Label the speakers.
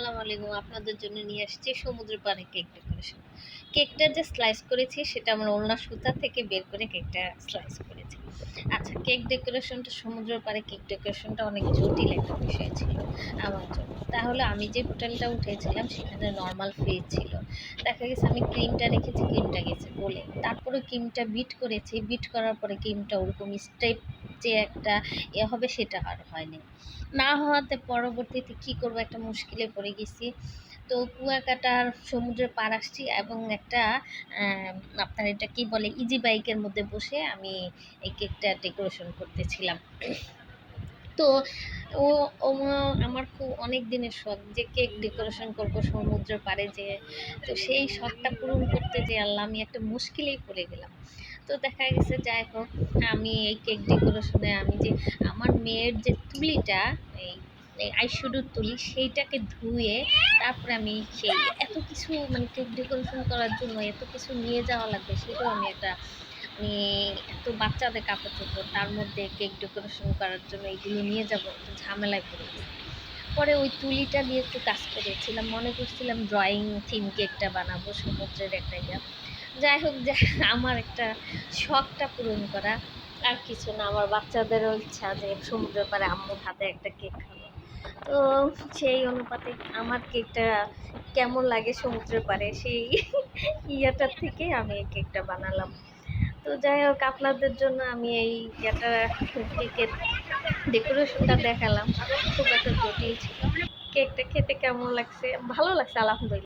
Speaker 1: আসসালামু আলাইকুম। আপনাদের জন্য নিয়ে আসছি সমুদ্র পাড়ে কেক ডেকোরেশন। কেকটা যে স্লাইস করেছি সেটা আমার ওলনা সুতা থেকে বের করে কেকটা স্লাইস করেছি। আচ্ছা, কেক ডেকোরেশনটা সমুদ্রের পাড়ে কেক ডেকোরেশনটা অনেক জটিল একটা বিষয় ছিল আমার জন্য। তাহলে আমি যে হোটেলটা উঠেছিলাম সেখানে নর্মাল ফ্রিজ ছিল। দেখা গেছে আমি ক্রিমটা রেখেছি, ক্রিমটা গেছে গলে। তারপরে ক্রিমটা বিট করেছি, বিট করার পরে ক্রিমটা ওরকম স্টেপ যে একটা হবে সেটা আর হয়নি। না হওয়াতে পরবর্তীতে কি করব একটা মুশকিলে পড়ে গেছি। তো কুয়াকাটার সমুদ্রের পাড় আসছি এবং একটা আপনার এটা কি বলে ইজি বাইকের মধ্যে বসে আমি এই কেকটা ডেকোরেশন করতেছিলাম। তো ও ও আমার খুব অনেক দিনের শখ যে কেক ডেকোরেশন করব সমুদ্রের পাড়ে যেয়ে। তো সেই শখটা পূরণ করতে যেয়ে আল্লাহ আমি একটা মুশকিলেই পড়ে গেলাম। তো দেখা গেছে যাই হোক, আমি এই কেক ডেকোরেশনে আমি যে আমার মেয়ের যে তুলিটা, এই এই আইশ্যাডোর তুলি সেইটাকে ধুয়ে তারপরে আমি সেই এত কিছু মানে কেক ডেকোরেশন করার জন্য এত কিছু নিয়ে যাওয়া লাগবে সেটাও আমি একটা মানে এত বাচ্চাদের কাপড় চোপড় তার মধ্যে কেক ডেকোরেশন করার জন্য এইগুলো নিয়ে যাবো, একটু ঝামেলায় পড়ে গেছি। পরে ওই তুলিটা দিয়ে একটু কাজ করেছিলাম, মনে করছিলাম ড্রয়িং থিম কেকটা বানাবো সমুদ্রের একটা ইয়া। যাই হোক, যা আমার একটা শখটা পূরণ করা, আর কিছু না। আমার বাচ্চাদেরও ইচ্ছা যে সমুদ্রের পাড়ে আম্মুর হাতে একটা কেক খাবো। তো সেই অনুপাতে আমার কেকটা কেমন লাগে সমুদ্রের পাড়ে সেই ইয়াটার থেকে আমি এই কেকটা বানালাম। তো যাই হোক, আপনাদের জন্য আমি এই ইয়েটা কেকের ডেকোরেশনটা দেখালাম। খুব একটা জটিল ছিল। কেকটা খেতে কেমন লাগছে? ভালো লাগছে আলহামদুলিল্লাহ।